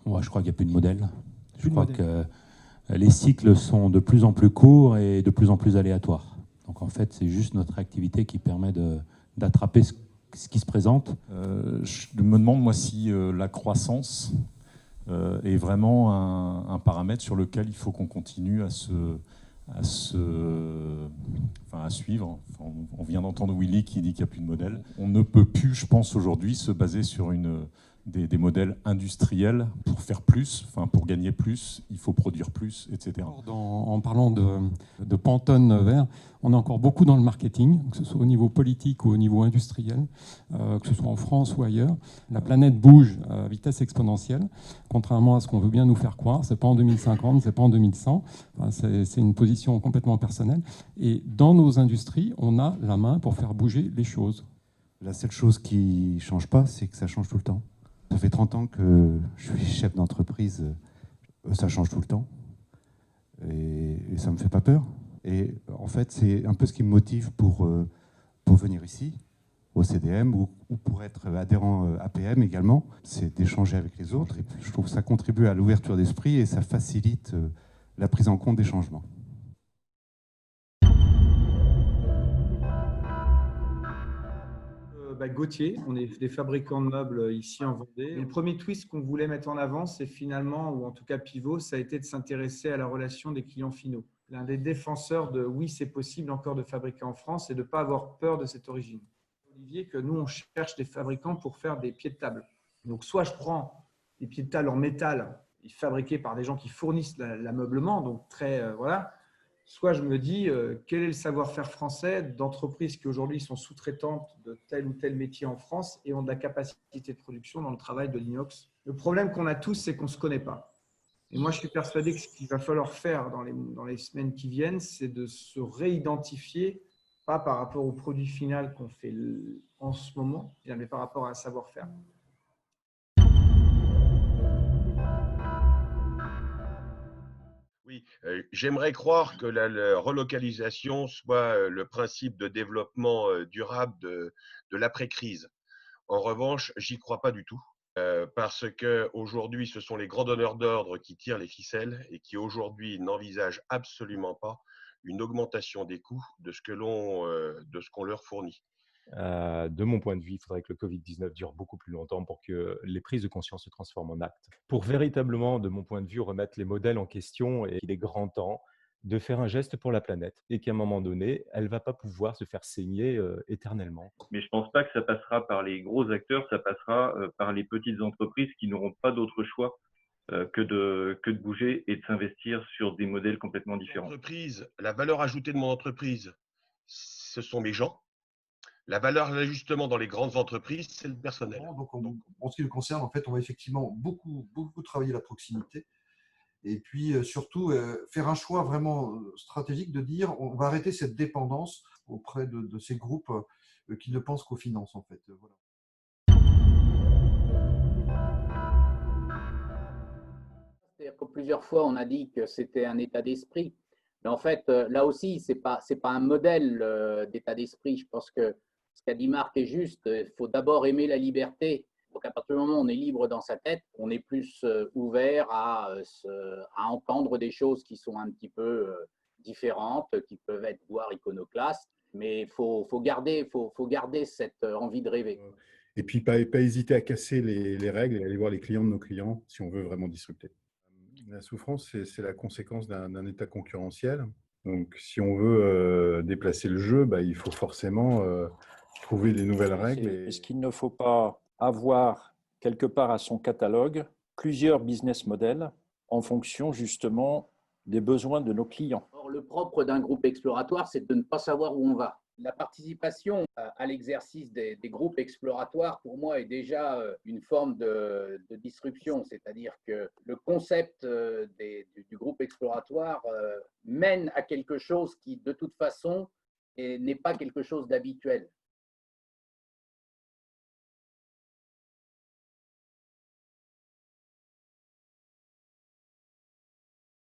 Ouais, je crois qu'il n'y a plus de modèle. Je Plus de crois modèle. que les cycles sont de plus en plus courts et de plus en plus aléatoires. Donc en fait, c'est juste notre activité qui permet d'attraper ce qui se présente. Je me demande, moi, si la croissance est vraiment un paramètre sur lequel il faut qu'on continue à suivre. Enfin, on vient d'entendre Willy qui dit qu'il n'y a plus de modèle. On ne peut plus, je pense, aujourd'hui, se baser sur des modèles industriels pour faire plus, pour gagner plus, il faut produire plus, etc. En parlant de Pantone vert, on est encore beaucoup dans le marketing, que ce soit au niveau politique ou au niveau industriel, que ce soit en France ou ailleurs. La planète bouge à vitesse exponentielle, contrairement à ce qu'on veut bien nous faire croire. Ce n'est pas en 2050, ce n'est pas en 2100. C'est une position complètement personnelle. Et dans nos industries, on a la main pour faire bouger les choses. La seule chose qui ne change pas, c'est que ça change tout le temps. Ça fait 30 ans que je suis chef d'entreprise, ça change tout le temps. Et ça ne me fait pas peur. Et en fait, c'est un peu ce qui me motive pour venir ici, au CDM, ou pour être adhérent APM également. C'est d'échanger avec les autres. Et puis, je trouve que ça contribue à l'ouverture d'esprit et ça facilite la prise en compte des changements. Gauthier, on est des fabricants de meubles ici en Vendée. Et le premier twist qu'on voulait mettre en avant, c'est finalement, ou en tout cas pivot, ça a été de s'intéresser à la relation des clients finaux. L'un des défenseurs de oui, c'est possible encore de fabriquer en France et de ne pas avoir peur de cette origine. Olivier, que nous, on cherche des fabricants pour faire des pieds de table. Donc, soit je prends des pieds de table en métal fabriqués par des gens qui fournissent l'ameublement, donc très, voilà. Soit je me dis, quel est le savoir-faire français d'entreprises qui aujourd'hui sont sous-traitantes de tel ou tel métier en France et ont de la capacité de production dans le travail de l'inox. Le problème qu'on a tous, c'est qu'on ne se connaît pas. Et moi, je suis persuadé que ce qu'il va falloir faire dans les semaines qui viennent, c'est de se réidentifier, pas par rapport au produit final qu'on fait en ce moment, mais par rapport à un savoir-faire. Oui, j'aimerais croire que la relocalisation soit le principe de développement durable de l'après-crise. En revanche, j'y crois pas du tout, parce que aujourd'hui, ce sont les grands donneurs d'ordre qui tirent les ficelles et qui aujourd'hui n'envisagent absolument pas une augmentation des coûts de ce qu'on leur fournit. De mon point de vue, il faudrait que le Covid-19 dure beaucoup plus longtemps pour que les prises de conscience se transforment en actes. Pour véritablement, de mon point de vue, remettre les modèles en question, et il est grand temps de faire un geste pour la planète et qu'à un moment donné, elle ne va pas pouvoir se faire saigner éternellement. Mais je ne pense pas que ça passera par les gros acteurs, ça passera par les petites entreprises qui n'auront pas d'autre choix que de bouger et de s'investir sur des modèles complètement différents. La valeur ajoutée de mon entreprise, ce sont mes gens. La valeur d'ajustement dans les grandes entreprises, c'est le personnel. Donc, en ce qui nous concerne, en fait, on va effectivement beaucoup travailler la proximité. Et puis, surtout, faire un choix vraiment stratégique de dire on va arrêter cette dépendance auprès de ces groupes qui ne pensent qu'aux finances, en fait. Voilà. C'est-à-dire que plusieurs fois, on a dit que c'était un état d'esprit. Mais en fait, là aussi, ce n'est pas un modèle d'état d'esprit. Je pense que ce qu'a dit Marc est juste. Il faut d'abord aimer la liberté. Donc, à partir du moment où on est libre dans sa tête, on est plus ouvert à entendre des choses qui sont un petit peu différentes, qui peuvent être voire iconoclastes. Mais il faut garder cette envie de rêver. Et puis, pas hésiter à casser les règles et aller voir les clients de nos clients si on veut vraiment disrupter. La souffrance, c'est la conséquence d'un état concurrentiel. Donc, si on veut déplacer le jeu, il faut forcément trouver des nouvelles règles. Est-ce qu'il ne faut pas avoir quelque part à son catalogue plusieurs business models en fonction justement des besoins de nos clients? Or, le propre d'un groupe exploratoire, c'est de ne pas savoir où on va. La participation à l'exercice des groupes exploratoires, pour moi, est déjà une forme de disruption. C'est-à-dire que le concept du groupe exploratoire mène à quelque chose qui, de toute façon, n'est pas quelque chose d'habituel.